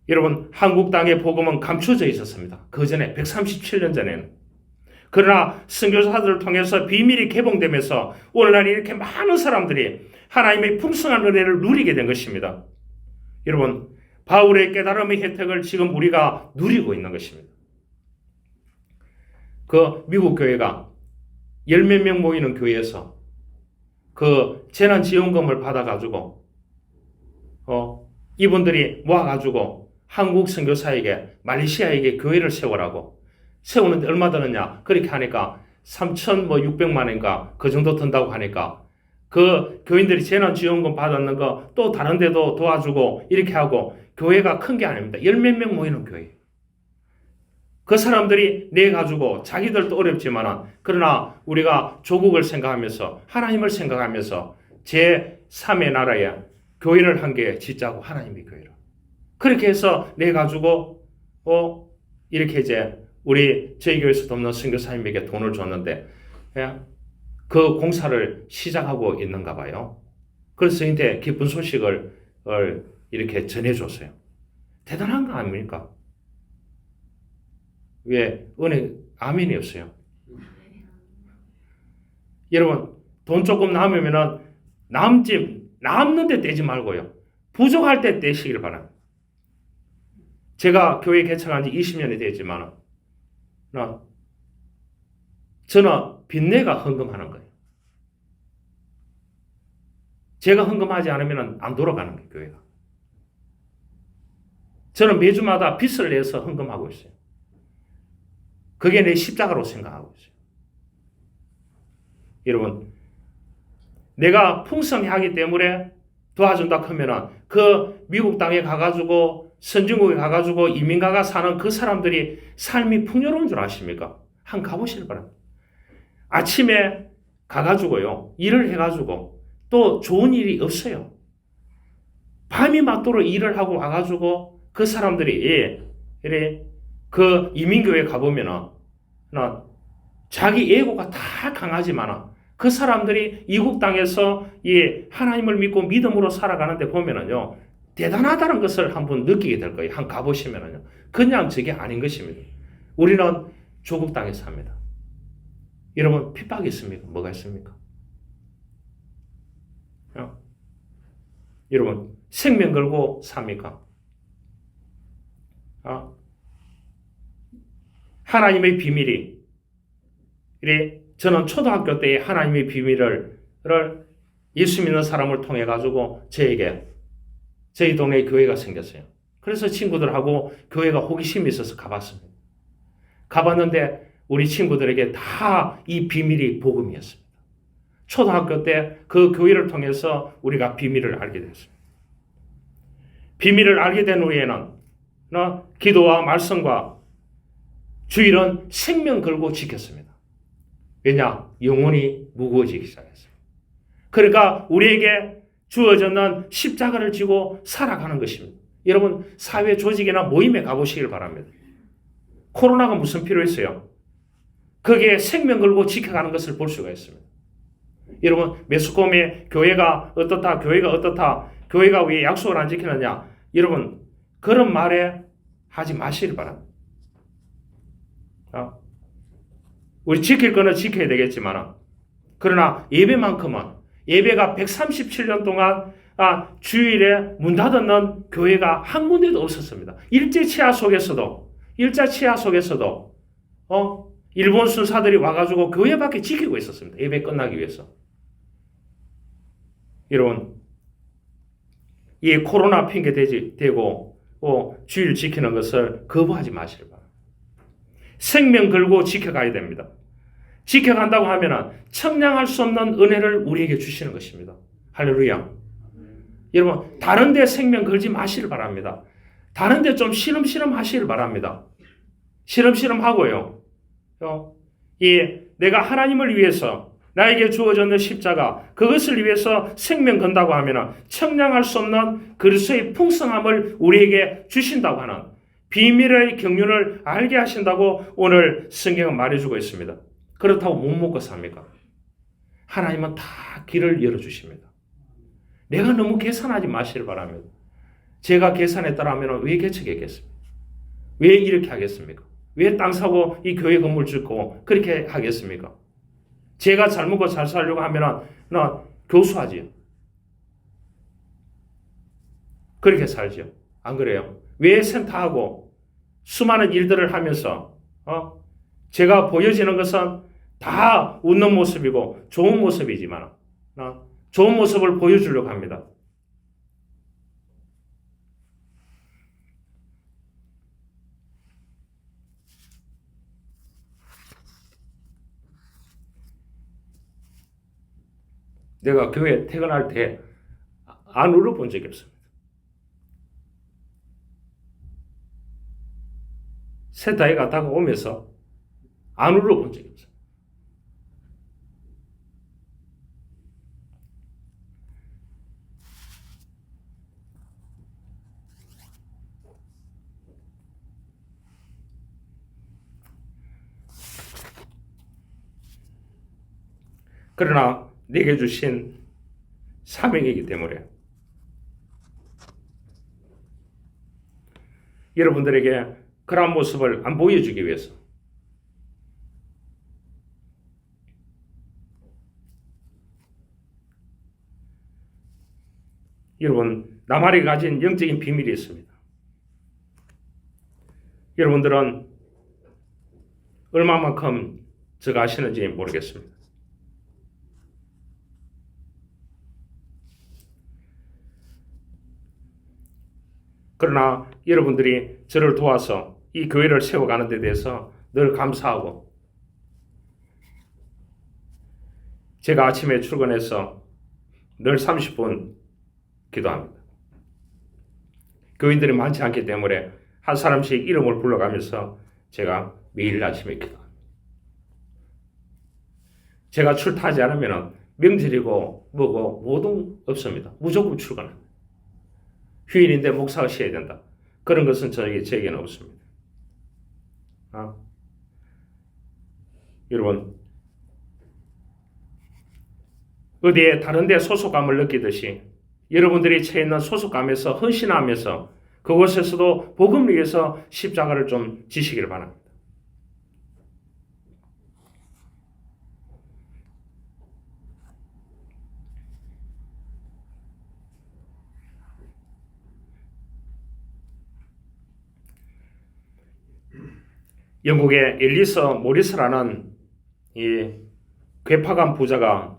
여러분 한국 땅의 복음은 감춰져 있었습니다. 그 전에 137년 전에는. 그러나 선교사들을 통해서 비밀이 개봉되면서 오늘날 이렇게 많은 사람들이 하나님의 풍성한 은혜를 누리게 된 것입니다. 여러분 바울의 깨달음의 혜택을 지금 우리가 누리고 있는 것입니다. 그 미국 교회가 10몇 명 모이는 교회에서 그 재난지원금을 받아가지고 이분들이 모아가지고 한국 선교사에게 말레이시아에게 교회를 세우라고 세우는데 얼마 드느냐 그렇게 하니까 3,600만 원인가 그 정도 든다고 하니까 그 교인들이 재난지원금 받았는 거 또 다른 데도 도와주고 이렇게 하고 교회가 큰 게 아닙니다. 10몇 명 모이는 교회. 그 사람들이 내 가지고 자기들도 어렵지만 그러나 우리가 조국을 생각하면서 하나님을 생각하면서 제3의 나라에 교회를 한 개 짓자고 하나님의 교회를. 그렇게 해서 내 가지고 이렇게 이제 저희 교회에서 돕는 선교사님에게 돈을 줬는데 그 공사를 시작하고 있는가 봐요. 그래서 저희한테 기쁜 소식을 이렇게 전해줬어요. 대단한 거 아닙니까? 왜 은혜 아멘이 없어요? 여러분 돈 조금 남으면은 남는데 떼지 말고요. 부족할 때 떼시길 바랍니다. 제가 교회 개척한 지 20년이 되지만 저는 빚내가 헌금하는 거예요. 제가 헌금하지 않으면 안 돌아가는 거예요, 교회가. 저는 매주마다 빚을 내서 헌금하고 있어요. 그게 내 십자가로 생각하고 있어요. 여러분, 내가 풍성하기 때문에 도와준다 하면은 그 미국 땅에 가가지고 선진국에 가가지고 이민가가 사는 그 사람들이 삶이 풍요로운 줄 아십니까? 한번 가보시길 바랍니다. 아침에 가가지고요, 일을 해가지고 또 좋은 일이 없어요. 밤이 맞도록 일을 하고 와가지고 그 사람들이 이래 그 이민교회 가보면은 자기 에고가 다 강하지만 그 사람들이 이국 땅에서 이 하나님을 믿고 믿음으로 살아가는데 보면은요, 대단하다는 것을 한번 느끼게 될 거예요. 한번 가보시면은요, 그냥 저게 아닌 것입니다. 우리는 조국 땅에 삽니다. 여러분, 핍박이 있습니까? 뭐가 있습니까? 여러분, 생명 걸고 삽니까? 하나님의 비밀이, 이래 저는 초등학교 때 하나님의 비밀을 예수 믿는 사람을 통해 가지고 저희 동네에 교회가 생겼어요. 그래서 친구들하고 교회가 호기심이 있어서 가봤습니다. 가봤는데 우리 친구들에게 다 이 비밀이 복음이었습니다. 초등학교 때 그 교회를 통해서 우리가 비밀을 알게 됐습니다. 비밀을 알게 된 후에는 기도와 말씀과 주일은 생명 걸고 지켰습니다. 왜냐? 영혼이 무거워지기 시작했어요. 그러니까 우리에게 주어졌는 십자가를 지고 살아가는 것입니다. 여러분, 사회 조직이나 모임에 가보시길 바랍니다. 코로나가 무슨 필요했어요? 거기에 생명 걸고 지켜가는 것을 볼 수가 있습니다. 여러분, 매스컴에 교회가 어떻다, 교회가 왜 약속을 안 지키느냐? 여러분, 그런 말에 하지 마시길 바랍니다. 우리 지킬 거는 지켜야 되겠지만, 그러나 예배만큼은, 예배가 137년 동안 주일에 문 닫는 교회가 한 군데도 없었습니다. 일제 치하 속에서도 일본 순사들이 와가지고 교회 밖에 지키고 있었습니다. 예배 끝나기 위해서. 여러분, 이 코로나 핑계 대고 주일 지키는 것을 거부하지 마시길 바랍니다. 생명 걸고 지켜가야 됩니다. 지켜간다고 하면 청량할 수 없는 은혜를 우리에게 주시는 것입니다. 할렐루야. 여러분, 다른 데 생명 걸지 마시길 바랍니다. 다른 데 좀 시름시름 하시길 바랍니다. 시름시름 하고요. 내가 하나님을 위해서 나에게 주어졌는 십자가, 그것을 위해서 생명 건다고 하면 청량할 수 없는 그리스도의 풍성함을 우리에게 주신다고 하는 비밀의 경륜을 알게 하신다고 오늘 성경은 말해주고 있습니다. 그렇다고 못 먹고 삽니까? 하나님은 다 길을 열어주십니다. 내가 너무 계산하지 마시길 바랍니다. 제가 계산했더라면 왜 개척했겠습니까? 왜 이렇게 하겠습니까? 왜 땅 사고 이 교회 건물 짓고 그렇게 하겠습니까? 제가 잘 먹고 잘 살려고 하면 나 교수하지요. 그렇게 살지요. 안 그래요? 왜 센터하고 수많은 일들을 하면서 제가 보여지는 것은 다 웃는 모습이고 좋은 모습이지만 좋은 모습을 보여주려고 합니다. 내가 교회 퇴근할 때 안 울어본 적이 없습니다. 세타에 갔다가 오면서 안 울어본 적이 없어요. 그러나 내게 주신 사명이기 때문에 여러분들에게 그런 모습을 안 보여주기 위해서 여러분, 나만이 가진 영적인 비밀이 있습니다. 여러분들은 얼마만큼 제가 아시는지 모르겠습니다. 그러나 여러분들이 저를 도와서 이 교회를 세워가는 데 대해서 늘 감사하고 제가 아침에 출근해서 늘 30분 기도합니다. 교인들이 많지 않기 때문에 한 사람씩 이름을 불러가면서 제가 매일 아침에 기도합니다. 제가 출타하지 않으면 명절이고 뭐고 모든 없습니다. 무조건 출근합니다. 휴일인데 목사가 쉬어야 된다. 그런 것은 저에게는 없습니다. 여러분, 어디에 다른 데 소속감을 느끼듯이 여러분들이 처해 있는 소속감에서 헌신하면서 그곳에서도 복음을 위해서 십자가를 좀 지시기를 바랍니다. 영국의 앨리스 모리스라는 이 괴팍한 부자가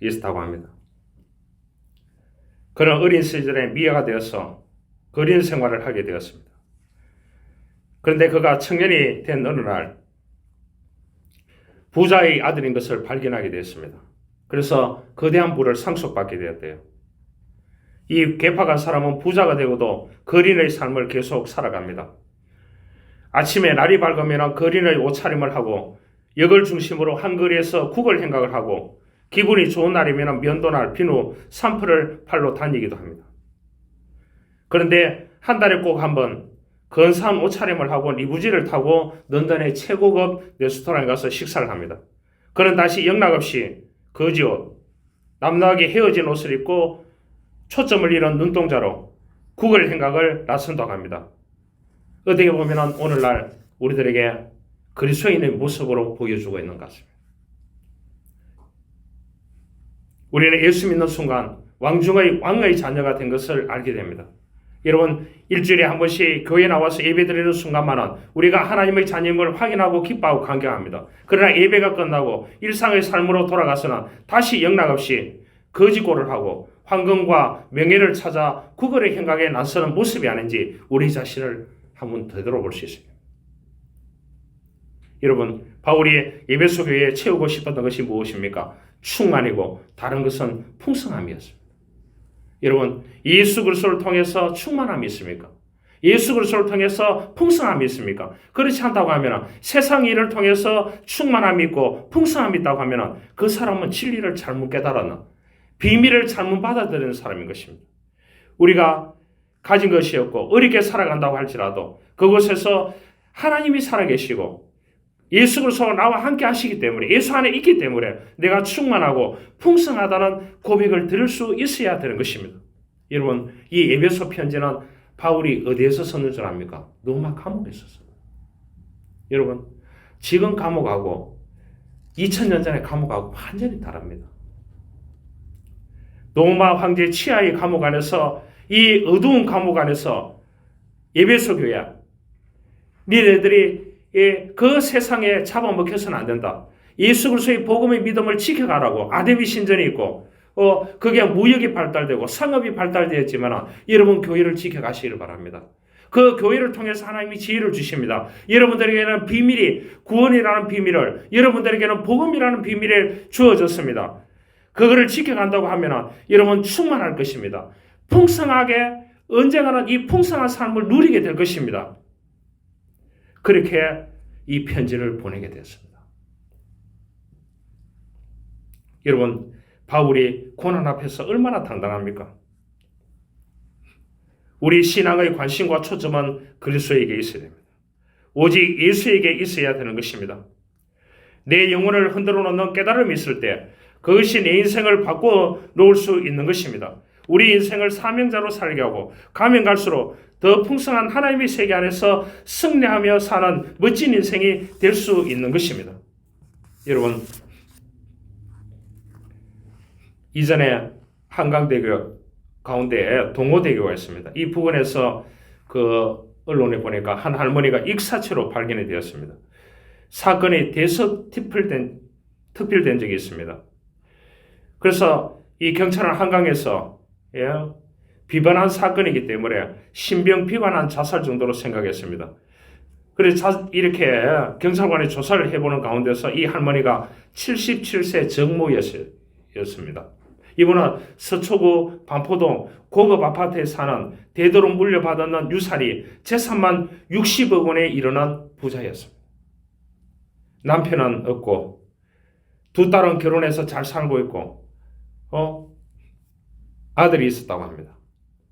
있었다고 합니다. 그는 어린 시절에 미아가 되어서 거린 생활을 하게 되었습니다. 그런데 그가 청년이 된 어느 날 부자의 아들인 것을 발견하게 되었습니다. 그래서 거대한 부를 상속받게 되었대요. 이 괴팍한 사람은 부자가 되고도 거린의 삶을 계속 살아갑니다. 아침에 날이 밝으면 거린의 옷차림을 하고 역을 중심으로 한거리에서 국을 행각을 하고 기분이 좋은 날이면 면도날, 비누, 산풀을 팔러 다니기도 합니다. 그런데 한 달에 꼭 한 번 근사한 옷차림을 하고 리무진을 타고 런던의 최고급 레스토랑에 가서 식사를 합니다. 그는 다시 영락없이 거지옷, 남나하게 헤어진 옷을 입고 초점을 잃은 눈동자로 국을 행각을 나선다고 합니다. 어떻게 보면 오늘날 우리들에게 그리스도인의 모습으로 보여주고 있는 것 같습니다. 우리는 예수 믿는 순간 왕의 자녀가 된 것을 알게 됩니다. 여러분, 일주일에 한 번씩 교회에 나와서 예배드리는 순간만은 우리가 하나님의 자녀임을 확인하고 기뻐하고 감격합니다. 그러나 예배가 끝나고 일상의 삶으로 돌아가서는 다시 영락없이 거지꼴을 하고 황금과 명예를 찾아 구걸의 행각에 나서는 모습이 아닌지 우리 자신을 한번 되돌아볼 수 있습니다. 여러분, 바울이 에베소 교회에 채우고 싶었던 것이 무엇입니까? 충만이고 다른 것은 풍성함이었습니다. 여러분, 예수 그리스도를 통해서 충만함이 있습니까? 예수 그리스도를 통해서 풍성함이 있습니까? 그렇지 않다고 하면 세상 일을 통해서 충만함이 있고 풍성함이 있다고 하면 그 사람은 진리를 잘못 깨달았나? 비밀을 잘못 받아들이는 사람인 것입니다. 우리가 가진 것이었고 어렵게 살아간다고 할지라도 그곳에서 하나님이 살아계시고 예수 그리스도가 나와 함께 하시기 때문에 예수 안에 있기 때문에 내가 충만하고 풍성하다는 고백을 들을 수 있어야 되는 것입니다. 여러분, 이 에베소 편지는 바울이 어디에서 썼는 줄 압니까? 로마 감옥에 썼어요. 여러분, 지금 감옥하고 2000년 전에 감옥하고 완전히 다릅니다. 로마 황제 치아의 감옥 안에서 이 어두운 감옥 안에서 에베소 교회야, 니네들이 그 세상에 잡아먹혀서는 안 된다. 예수 그리스도의 복음의 믿음을 지켜가라고 아데비 신전이 있고 그게 무역이 발달되고 상업이 발달되었지만 여러분 교회를 지켜가시기를 바랍니다. 그 교회를 통해서 하나님이 지혜를 주십니다. 여러분들에게는 비밀이 구원이라는 비밀을 여러분들에게는 복음이라는 비밀을 주어졌습니다. 그거를 지켜간다고 하면 여러분 충만할 것입니다. 풍성하게 언젠가는 이 풍성한 삶을 누리게 될 것입니다. 그렇게 이 편지를 보내게 되었습니다. 여러분, 바울이 고난 앞에서 얼마나 당당합니까? 우리 신앙의 관심과 초점은 그리스도에게 있어야 됩니다. 오직 예수에게 있어야 되는 것입니다. 내 영혼을 흔들어 놓는 깨달음이 있을 때 그것이 내 인생을 바꿔 놓을 수 있는 것입니다. 우리 인생을 사명자로 살게 하고 가면 갈수록 더 풍성한 하나님의 세계 안에서 승리하며 사는 멋진 인생이 될 수 있는 것입니다. 여러분, 이전에 한강대교 가운데에 동호대교가 있습니다. 이 부근에서 그 언론에 보니까 한 할머니가 익사체로 발견이 되었습니다. 사건이 특필된 적이 있습니다. 그래서 이 경찰은 한강에서 비반한 사건이기 때문에 신병 비반한 자살 정도로 생각했습니다. 그래서 이렇게 경찰관이 조사를 해보는 가운데서 이 할머니가 77세 정모였습니다. 이분은 서초구 반포동 고급 아파트에 사는 대대로 물려받았는 유산이 재산만 60억 원에 이르는 부자였습니다. 남편은 없고 두 딸은 결혼해서 잘 살고 있고 아들이 있었다고 합니다.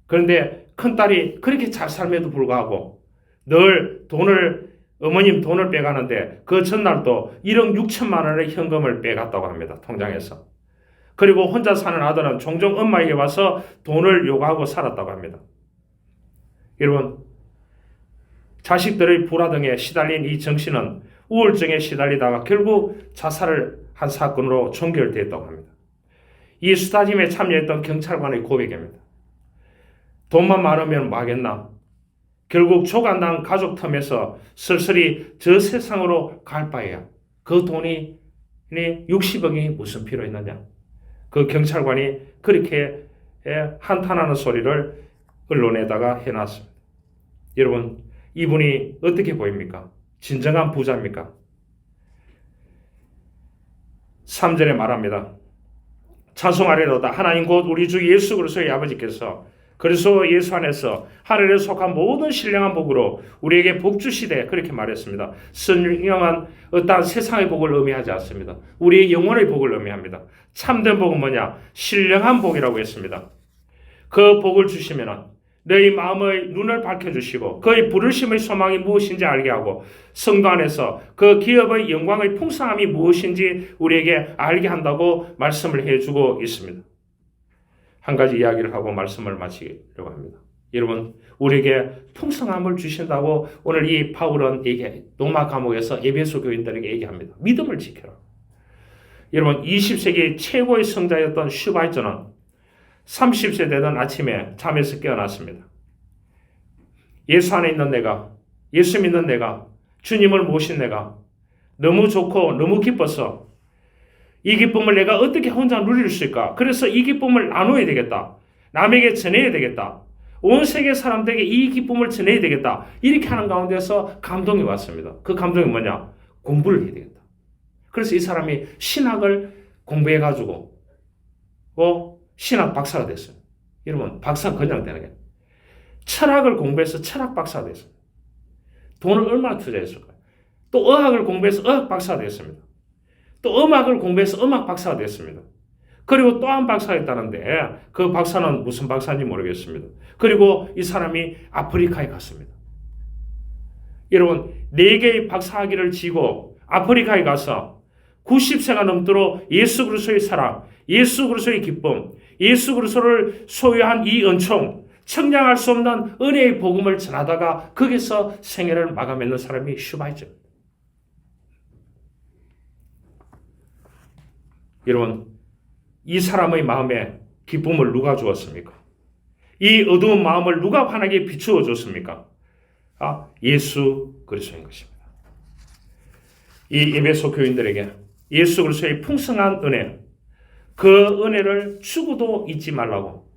그런데 큰딸이 그렇게 잘 삶에도 불구하고 늘 어머님 돈을 빼가는데 그 전날도 1억 6천만 원의 현금을 빼갔다고 합니다. 통장에서. 그리고 혼자 사는 아들은 종종 엄마에게 와서 돈을 요구하고 살았다고 합니다. 여러분, 자식들의 불화 등에 시달린 이 정씨는 우울증에 시달리다가 결국 자살을 한 사건으로 종결되었다고 합니다. 이 수사팀에 참여했던 경찰관의 고백입니다. 돈만 많으면 뭐 하겠나? 결국 조간당 가족 틈에서 슬슬이 저 세상으로 갈 바에야 그 돈이 60억이 무슨 필요 있느냐? 그 경찰관이 그렇게 한탄하는 소리를 언론에다가 해놨습니다. 여러분, 이분이 어떻게 보입니까? 진정한 부자입니까? 3절에 말합니다. 찬송하리로다. 하나님 곧 우리 주 예수 그리스도의 아버지께서 그리스도 예수 안에서 하늘에 속한 모든 신령한 복으로 우리에게 복 주시되, 그렇게 말했습니다. 선량한 어떠한 세상의 복을 의미하지 않습니다. 우리의 영혼의 복을 의미합니다. 참된 복은 뭐냐? 신령한 복이라고 했습니다. 그 복을 주시면 너희 마음의 눈을 밝혀주시고 그의 부르심의 소망이 무엇인지 알게 하고 성도 안에서 그 기업의 영광의 풍성함이 무엇인지 우리에게 알게 한다고 말씀을 해주고 있습니다. 한 가지 이야기를 하고 말씀을 마치려고 합니다. 여러분, 우리에게 풍성함을 주신다고 오늘 이 바울은 로마 감옥에서 에베소 교인들에게 얘기합니다. 믿음을 지켜라. 여러분, 20세기 최고의 성자였던 슈바이처는 30세 되던 아침에 잠에서 깨어났습니다. 예수 안에 있는 내가, 예수 믿는 내가, 주님을 모신 내가 너무 좋고 너무 기뻐서 이 기쁨을 내가 어떻게 혼자 누릴 수 있을까? 그래서 이 기쁨을 나눠야 되겠다. 남에게 전해야 되겠다. 온 세계 사람들에게 이 기쁨을 전해야 되겠다. 이렇게 하는 가운데서 감동이 왔습니다. 그 감동이 뭐냐? 공부를 해야 되겠다. 그래서 이 사람이 신학을 공부해가지고 신학 박사가 됐어요. 여러분, 박사 그냥 되는 게 철학을 공부해서 철학 박사가 됐습니다. 돈을 얼마나 투자했을까요? 또 의학을 공부해서 의학 박사가 됐습니다. 또 음악을 공부해서 음악 박사가 됐습니다. 그리고 또 한 박사가 있다는데 그 박사는 무슨 박사인지 모르겠습니다. 그리고 이 사람이 아프리카에 갔습니다. 여러분, 4개의 박사학위를 지고 아프리카에 가서 90세가 넘도록 예수 그리스도의 사랑, 예수 그리스도의 기쁨, 예수 그리스도를 소유한 이 은총, 청량할 수 없는 은혜의 복음을 전하다가 거기서 생애를 마감했는 사람이 슈바이처입니다. 여러분, 이 사람의 마음에 기쁨을 누가 주었습니까? 이 어두운 마음을 누가 환하게 비추어 줬습니까? 예수 그리스도인 것입니다. 이 에베소 교인들에게 예수 그리스도의 풍성한 은혜, 그 은혜를 추구도 잊지 말라고,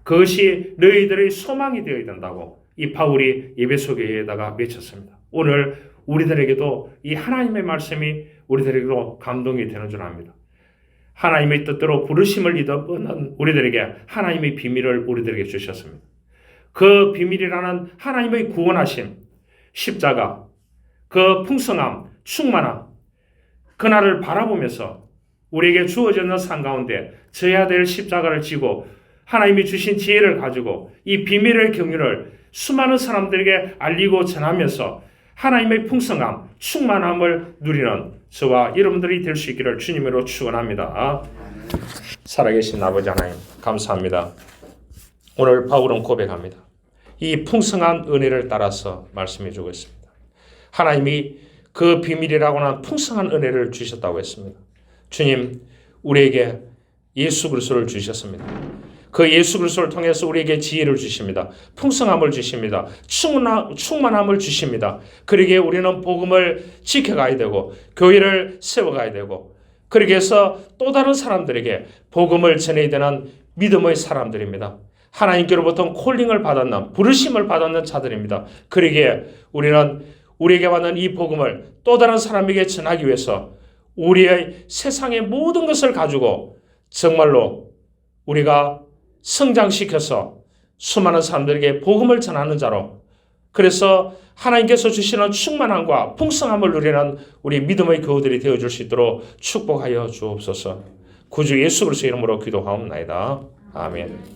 그것이 너희들의 소망이 되어야 된다고 이 바울이 에베소 교회에다가 외쳤습니다. 오늘 우리들에게도 이 하나님의 말씀이 우리들에게도 감동이 되는 줄 압니다. 하나님의 뜻대로 부르심을 잊어버린 우리들에게 하나님의 비밀을 우리들에게 주셨습니다. 그 비밀이라는 하나님의 구원하심, 십자가, 그 풍성함, 충만함, 그날을 바라보면서 우리에게 주어지는 삶 가운데 져야 될 십자가를 지고 하나님이 주신 지혜를 가지고 이 비밀의 경륜을 수많은 사람들에게 알리고 전하면서 하나님의 풍성함, 충만함을 누리는 저와 여러분들이 될 수 있기를 주님으로 축원합니다. 살아계신 아버지 하나님, 감사합니다. 오늘 바울은 고백합니다. 이 풍성한 은혜를 따라서 말씀해 주고 있습니다. 하나님이 그 비밀이라고 하는 풍성한 은혜를 주셨다고 했습니다. 주님, 우리에게 예수 그리스도를 주셨습니다. 그 예수 그리스도를 통해서 우리에게 지혜를 주십니다. 풍성함을 주십니다. 충만함을 주십니다. 그러기에 우리는 복음을 지켜가야 되고 교회를 세워가야 되고 그렇게 해서 또 다른 사람들에게 복음을 전해야 되는 믿음의 사람들입니다. 하나님께로부터 콜링을 받았는, 부르심을 받았는 자들입니다. 그러기에 우리는 우리에게 받는 이 복음을 또 다른 사람에게 전하기 위해서 우리의 세상의 모든 것을 가지고 정말로 우리가 성장시켜서 수많은 사람들에게 복음을 전하는 자로, 그래서 하나님께서 주시는 충만함과 풍성함을 누리는 우리 믿음의 교우들이 되어줄 수 있도록 축복하여 주옵소서. 구주 예수 그리스도의 이름으로 기도하옵나이다. 아멘.